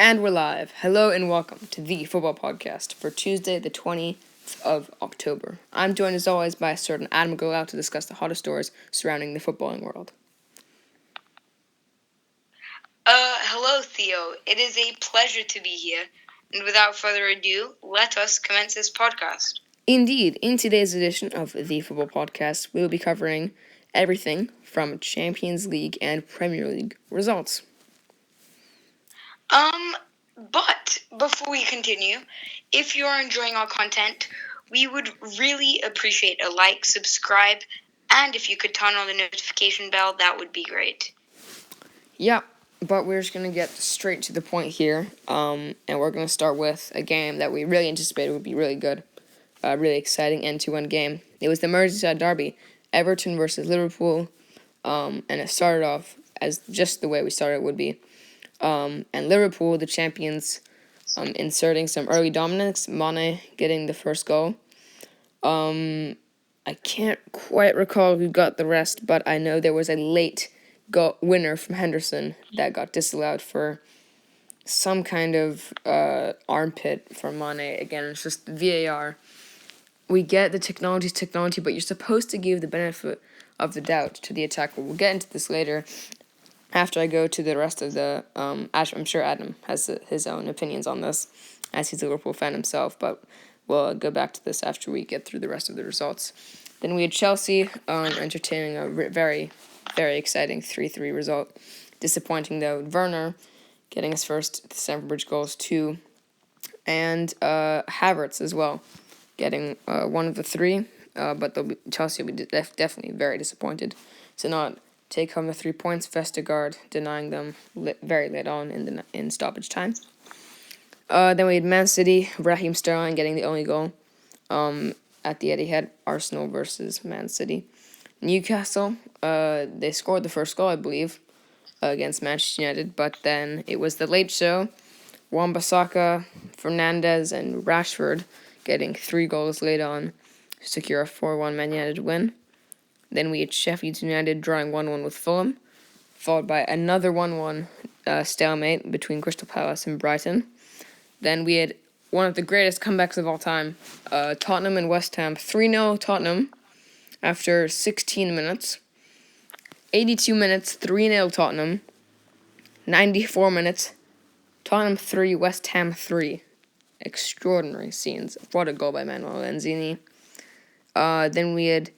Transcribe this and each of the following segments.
And we're live. Hello and welcome to the Football Podcast for Tuesday, the 20th of October. I'm joined as always by a certain Adam Golau to discuss the hottest stories surrounding the footballing world. Hello, Theo. It is a pleasure to be here. And without further ado, let us commence this podcast. Indeed, in today's edition of the Football Podcast, we will be covering everything from Champions League and Premier League results. But before we continue, if you are enjoying our content, we would really appreciate a like, subscribe, and if you could turn on the notification bell, that would be great. Yeah, but we're just going to get straight to the point here, and we're going to start with a game that we really anticipated would be really good, really exciting end-to-end game. It was the Merseyside derby, Everton versus Liverpool, and it started off as just the way we started would be. And Liverpool, the champions, inserting some early dominance, Mane getting the first goal. I can't quite recall who got the rest, but I know there was a late winner from Henderson that got disallowed for some kind of armpit for Mane. Again, it's just VAR. We get the technology, but you're supposed to give the benefit of the doubt to the attacker. We'll get into this later after I go to the rest of the... I'm sure Adam has his own opinions on this, as he's a Liverpool fan himself, but we'll go back to this after we get through the rest of the results. Then we had Chelsea entertaining a very, very exciting 3-3 result. Disappointing, though, Werner getting his first Stamford Bridge goals, 2, and Havertz as well, getting one of the 3, but Chelsea will be definitely very disappointed to not take home the 3 points. Vestergaard denying them very late on in stoppage time. Then we had Man City, Raheem Sterling getting the only goal at the Etihad. Arsenal versus Man City. Newcastle, they scored the first goal, I believe, against Manchester United, but then it was the late show. Wan-Bissaka, Fernandes, and Rashford getting 3 goals late on to secure a 4-1 Man United win. Then we had Sheffield United drawing 1-1 with Fulham, followed by another 1-1 stalemate between Crystal Palace and Brighton. Then we had one of the greatest comebacks of all time, Tottenham and West Ham. 3-0 Tottenham after 16 minutes. 82 minutes, 3-0 Tottenham. 94 minutes, Tottenham 3, West Ham 3. Extraordinary scenes. What a goal by Manuel Lanzini. Then we had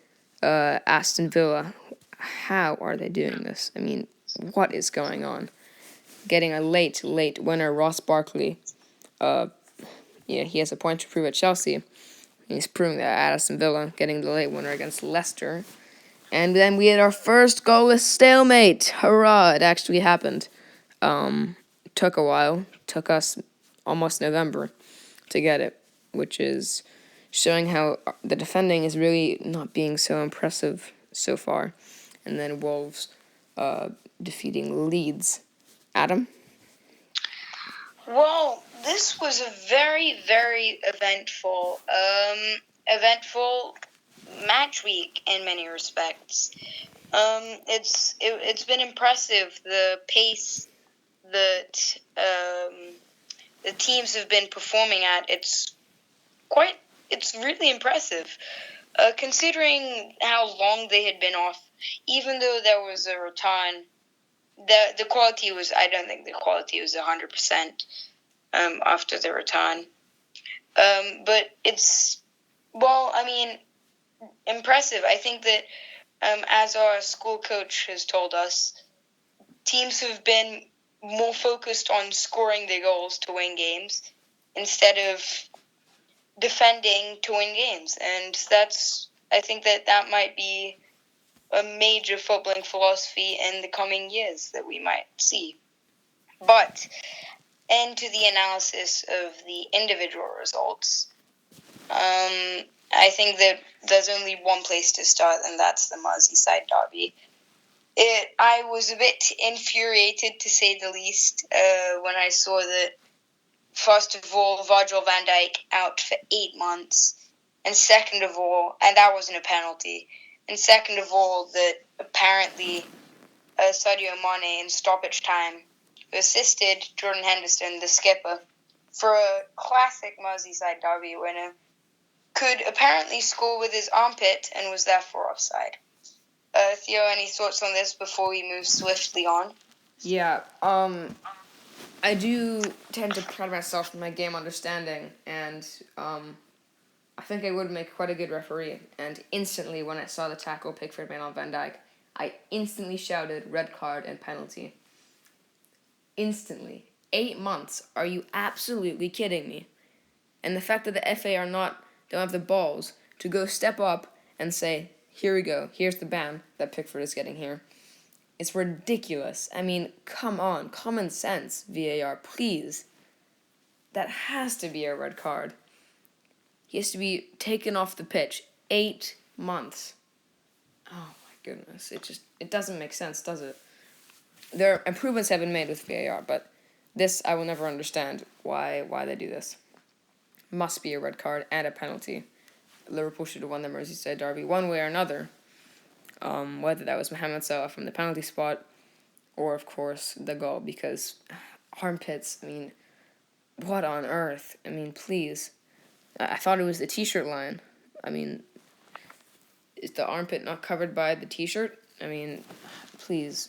Aston Villa. How are they doing this? I mean, what is going on? Getting a late winner, Ross Barkley. He has a point to prove at Chelsea. He's proving that at Aston Villa, getting the late winner against Leicester. And then we had our first goalless stalemate. Hurrah, it actually happened. Took a while. Took us almost November to get it, which is showing how the defending is really not being so impressive so far. And then Wolves defeating Leeds. Adam? Well, this was a very, very eventful match week in many respects. It's been impressive, the pace that the teams have been performing at. It's really impressive, considering how long they had been off. Even though there was a return, the quality was. I don't think the quality was 100% after the return. But it's impressive. I think that as our school coach has told us, teams have been more focused on scoring their goals to win games instead of defending to win games. And I think that might be a major footballing philosophy in the coming years that we might see. But into the analysis of the individual results, I think that there's only one place to start, and that's the Merseyside derby. I was a bit infuriated, to say the least, when I saw that, first of all, Virgil van Dijk out for 8 months, and second of all, and that wasn't a penalty, and second of all, that apparently Sadio Mane in stoppage time who assisted Jordan Henderson, the skipper, for a classic Merseyside derby winner, could apparently score with his armpit and was therefore offside. Theo, any thoughts on this before we move swiftly on? Yeah, I do tend to pride myself in my game understanding, and I think I would make quite a good referee. And instantly, when I saw the tackle Pickford made on Van Dijk, I instantly shouted red card and penalty. Instantly. 8 months. Are you absolutely kidding me? And the fact that the FA don't have the balls to go step up and say, here we go, here's the ban that Pickford is getting here. It's ridiculous. I mean, come on, common sense, VAR, please. That has to be a red card. He has to be taken off the pitch. 8 months. Oh my goodness, it doesn't make sense, does it? There improvements have been made with VAR, but this I will never understand why they do this. Must be a red card and a penalty. Liverpool should have won the Merseyside derby one way or another. Whether that was Mohamed Salah from the penalty spot, or of course the goal, because armpits. I mean, what on earth? I mean, please. I thought it was the t-shirt line. I mean, is the armpit not covered by the t-shirt? I mean, please,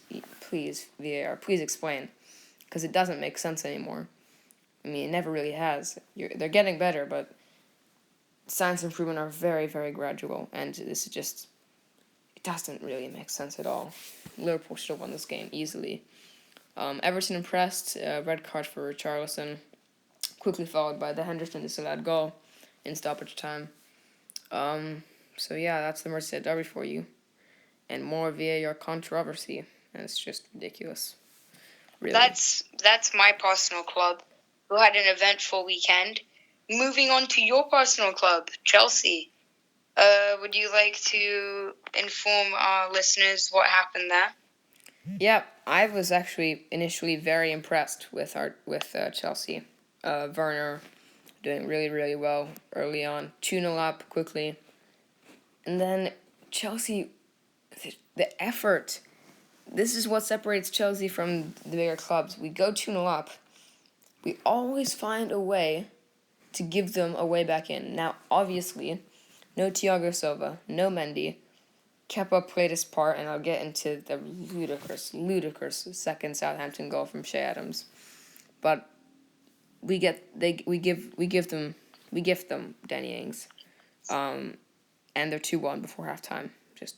VAR, please explain, because it doesn't make sense anymore. I mean, it never really has. They're getting better, but signs of improvement are very, very gradual, and this is just, it doesn't really make sense at all. Liverpool should have won this game easily. Everton impressed, red card for Richarlison, quickly followed by the Henderson disallowed goal in stoppage time. So yeah, that's the Merseyside derby for you. And more VAR controversy, and it's just ridiculous. Really. That's my personal club, who had an eventful weekend. Moving on to your personal club, Chelsea. Would you like to inform our listeners what happened there? Yeah, I was actually initially very impressed with Chelsea. Werner doing really, really well early on. 2-0 up quickly. And then Chelsea, the effort. This is what separates Chelsea from the bigger clubs. We go 2-0 up. We always find a way to give them a way back in. Now, obviously, no Thiago Silva, no Mendy. Kepa played his part, and I'll get into the ludicrous second Southampton goal from Shea Adams. But we gift them Danny Ings, and they're 2-1 before halftime. Just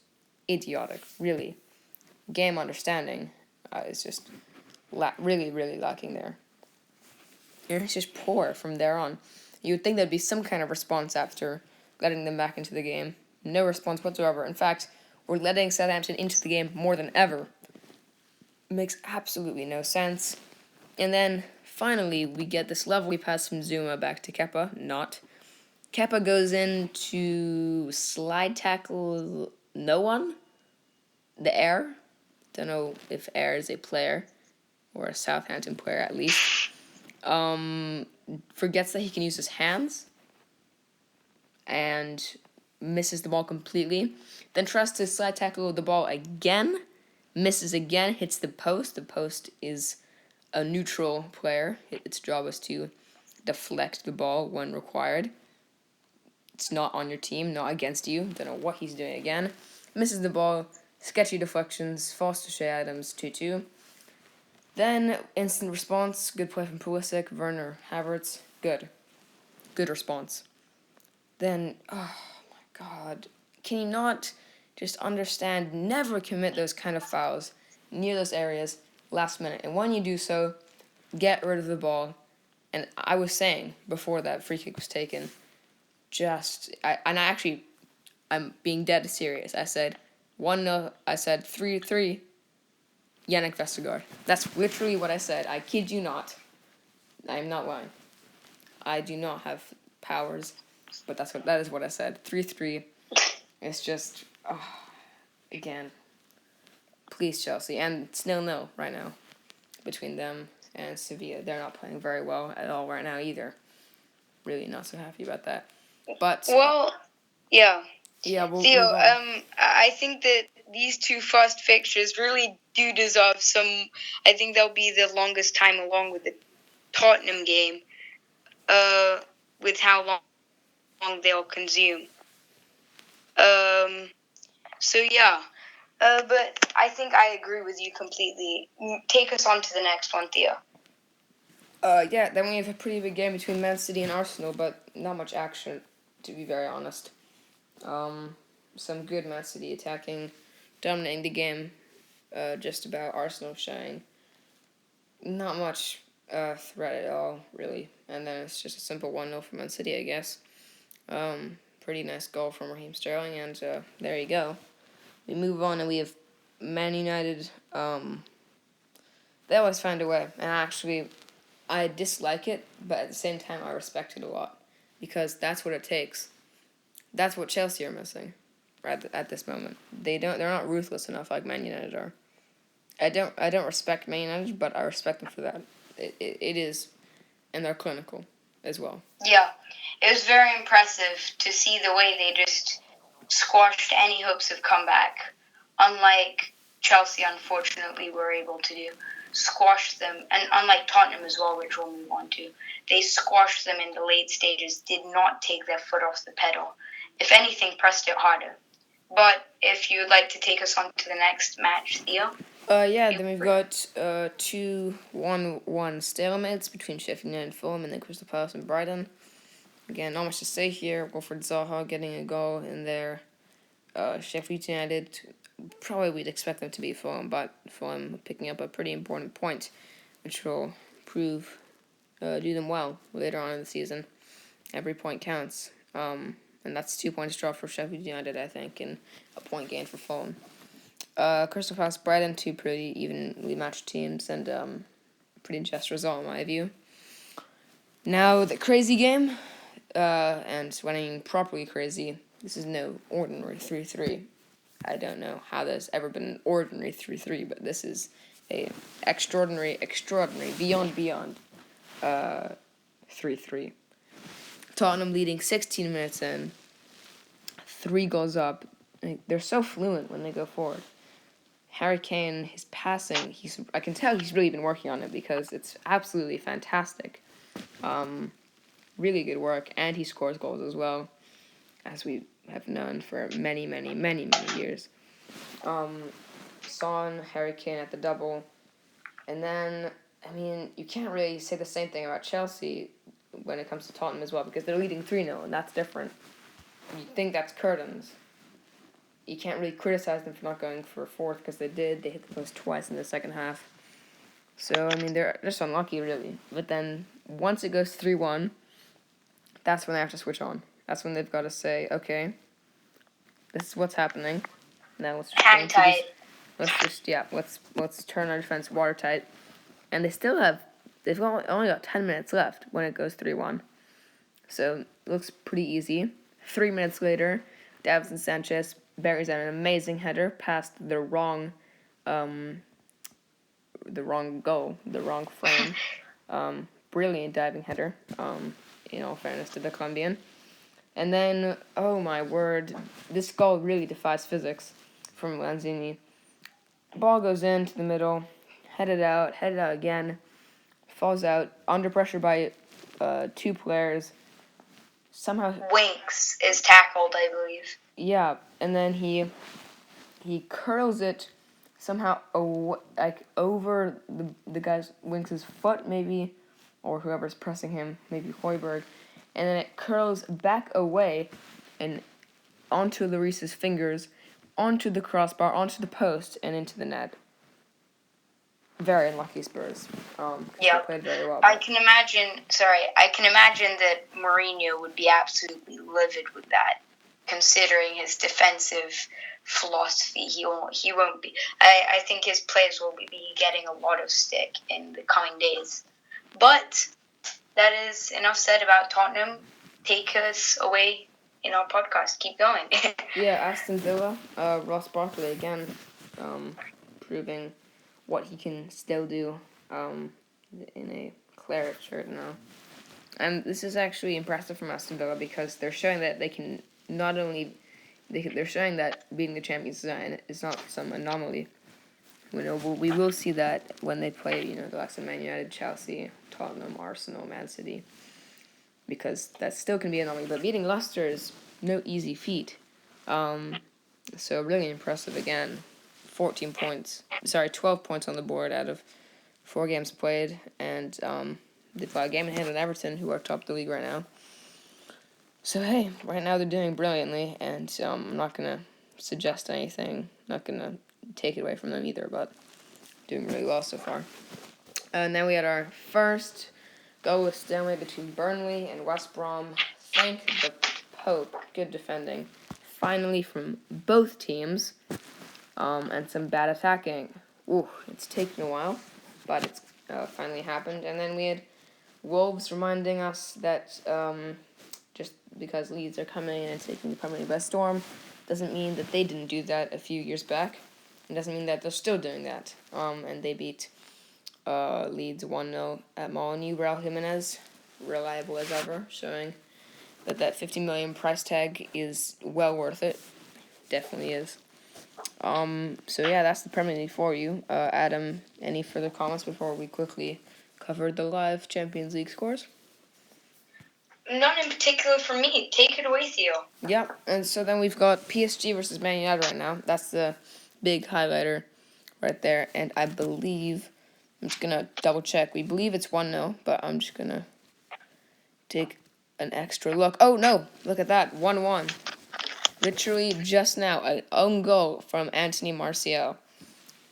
idiotic, really. Game understanding is just really, really lacking there. And it's just poor from there on. You would think there'd be some kind of response after letting them back into the game. No response whatsoever. In fact, we're letting Southampton into the game more than ever. Makes absolutely no sense. And then, finally, we get this lovely pass from Zuma back to Kepa. Not. Kepa goes in to slide tackle no one. The Air. Don't know if Air is a player. Or a Southampton player, at least. Forgets that he can use his hands. And misses the ball completely. Then tries to slide tackle the ball again. Misses again, hits the post. The post is a neutral player. Its job is to deflect the ball when required. It's not on your team, not against you. Don't know what he's doing again. Misses the ball. Sketchy deflections. Falls to Shea Adams, 2-2. Then, instant response. Good play from Pulisic. Werner, Havertz. Good response. Then, oh my God. Can you not just understand, never commit those kind of fouls near those areas last minute? And when you do so, get rid of the ball. And I was saying before that free kick was taken, I'm being dead serious. I said 1-0, I said 3-3, Yannick Vestergaard. That's literally what I said. I kid you not. I am not lying. I do not have powers, but that is what I said. 3-3. It's just, again, please Chelsea. And it's 0-0 right now between them and Sevilla. They're not playing very well at all right now either. Really not so happy about that. But well, yeah. Yeah, we'll Theo, move on. I think that these two first fixtures really do deserve some. I think they'll be the longest time, along with the Tottenham game, with how long they'll consume. So yeah, but I think I agree with you completely. Take us on to the next one, Theo. Yeah, then we have a pretty big game between Man City and Arsenal, but not much action, to be very honest. Some good Man City attacking, dominating the game, just about. Arsenal showing not much threat at all, really. And then it's just a simple 1-0 for Man City, I guess. Pretty nice goal from Raheem Sterling, and there you go. We move on, and we have Man United. They always find a way, and actually, I dislike it, but at the same time, I respect it a lot because that's what it takes. That's what Chelsea are missing, right at this moment. They're not ruthless enough like Man United are. I don't respect Man United, but I respect them for that. It is, and they're clinical as well. Yeah, it was very impressive to see the way they just squashed any hopes of comeback, unlike Chelsea, unfortunately, were able to do. Squashed them, and unlike Tottenham as well, which we'll move on to, they squashed them in the late stages, did not take their foot off the pedal. If anything, pressed it harder. But if you'd like to take us on to the next match, Theo? Then we've got 2-1-1 stalemates between Sheffield United and Fulham, and then Crystal Palace and Brighton. Again, not much to say here. Wilfried Zaha getting a goal in there. Sheffield United, probably we'd expect them to be Fulham, but Fulham picking up a pretty important point, which will prove do them well later on in the season. Every point counts. And that's 2 points dropped for Sheffield United, I think, and a point gain for Fulham. Crystal Palace, Brighton, two pretty evenly matched teams, and pretty just result in my view. Now the crazy game, and when I mean properly crazy, this is no ordinary 3-3. I don't know how there's ever been an ordinary 3-3, but this is a extraordinary, beyond 3-3. Tottenham leading 16 minutes in, 3 goals up. They're so fluent when they go forward. Harry Kane, his passing, I can tell he's really been working on it because it's absolutely fantastic. Really good work, and he scores goals as well, as we have known for many years. Son, Harry Kane at the double, and then, I mean, you can't really say the same thing about Chelsea when it comes to Tottenham as well, because they're leading 3-0, and that's different. You think that's curtains. You can't really criticize them for not going for a fourth, because they did. They hit the post twice in the second half. So, I mean, they're just unlucky, really. But then, once it goes 3-1, that's when they have to switch on. That's when they've got to say, okay, this is what's happening. Now let's just Hang tight. Let's turn our defense watertight. And they've only got 10 minutes left when it goes 3-1. So, it looks pretty easy. 3 minutes later, Davinson Sanchez buries an amazing header past the wrong goal, the wrong frame. Brilliant diving header, in all fairness to the Colombian. And then, oh my word, this goal really defies physics from Lanzini. Ball goes into the middle, headed out again, falls out, under pressure by 2 players. Somehow Winks is tackled, I believe. Yeah, and then he curls it somehow over the guy's Winks' foot, maybe, or whoever's pressing him, maybe Højbjerg, and then it curls back away and onto Lloris's fingers, onto the crossbar, onto the post, and into the net. Very unlucky Spurs. They played very well. I can imagine that Mourinho would be absolutely livid with that, considering his defensive philosophy. He won't be. I think his players will be getting a lot of stick in the coming days. But that is enough said about Tottenham. Take us away in our podcast. Keep going. Yeah, Aston Villa, Ross Barkley again, proving what he can still do in a claret shirt now. And this is actually impressive from Aston Villa because they're showing that they can not only they're showing that beating the champions is not some anomaly. We will see that when they play, the likes of Man United, Chelsea, Tottenham, Arsenal, Man City, because that still can be an anomaly. But beating Leicester is no easy feat. So really impressive again. 12 points on the board out of 4 games played, and they play a game ahead of Everton, who are top of the league right now. So hey, right now they're doing brilliantly, and I'm not gonna suggest anything, not gonna take it away from them either, but doing really well so far. And then we had our first goal with stalemate between Burnley and West Brom. Thank the Pope. Good defending. Finally from both teams. And some bad attacking. Ooh, it's taken a while, but it's finally happened. And then we had Wolves reminding us that just because Leeds are coming in and taking the Premier League by storm doesn't mean that they didn't do that a few years back. It doesn't mean that they're still doing that. And they beat Leeds 1-0 at Molineux. Raul Jimenez, reliable as ever, showing that 50 million price tag is well worth it. Definitely is. So yeah, that's the Premier League for you. Adam, any further comments before we quickly cover the live Champions League scores? None in particular for me. Take it away, Theo. Yep, and so then we've got PSG versus Man United right now. That's the big highlighter right there, and I believe, I'm just going to double check. We believe it's 1-0, but I'm just going to take an extra look. Oh, no, look at that, 1-1. Literally just now, an own goal from Anthony Martial.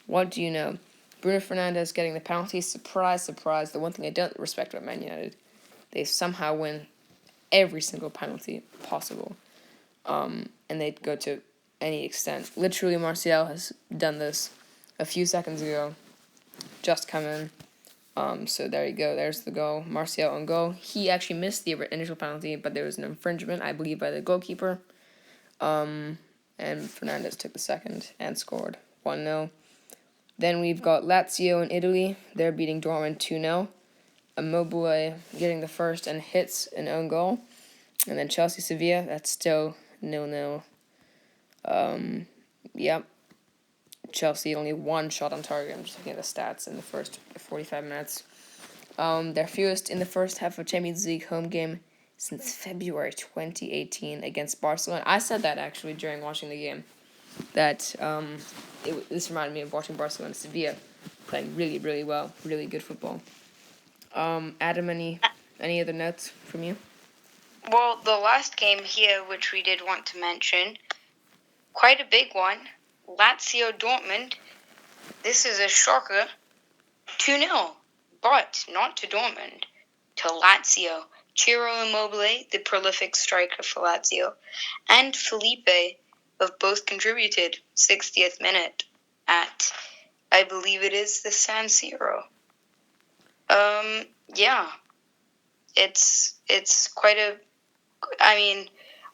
What do you know? Bruno Fernandes getting the penalty. Surprise, surprise. The one thing I don't respect about Man United, they somehow win every single penalty possible. And they go to any extent. Literally, Martial has done this a few seconds ago. Just come in. So there you go. There's the goal. Martial on goal. He actually missed the initial penalty, but there was an infringement, I believe, by the goalkeeper. And Fernandes took the second and scored 1-0. Then we've got Lazio in Italy. They're beating Dortmund 2-0. Immobile getting the first and hits an own goal. And then Chelsea-Sevilla, that's still 0-0. Yep. Chelsea only 1 shot on target. I'm just looking at the stats in the first 45 minutes. Their fewest in the first half of Champions League home game since February 2018 against Barcelona. I said that actually during watching the game, that this reminded me of watching Barcelona Sevilla playing really, really well, really good football. Adam, any other notes from you? Well, the last game here, which we did want to mention, quite a big one, Lazio Dortmund. This is a shocker, 2-0, but not to Dortmund, to Lazio. Ciro Immobile, the prolific striker for Lazio, and Felipe have both contributed 60th minute at, I believe it is, the San Siro. Yeah, it's quite a, I mean,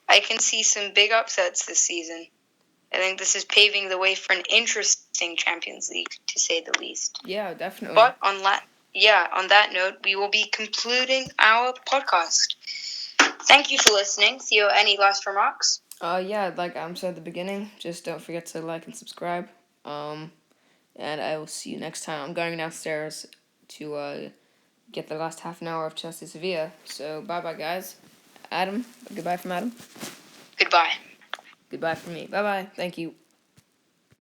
I can see some big upsets this season. I think this is paving the way for an interesting Champions League, to say the least. Yeah, definitely. But on that note, we will be concluding our podcast. Thank you for listening. Theo, any last remarks? Yeah, like I said at the beginning, just don't forget to like and subscribe. And I will see you next time. I'm going downstairs to get the last half an hour of Chelsea Sevilla. So bye-bye, guys. Adam, goodbye from Adam. Goodbye. Goodbye from me. Bye-bye. Thank you.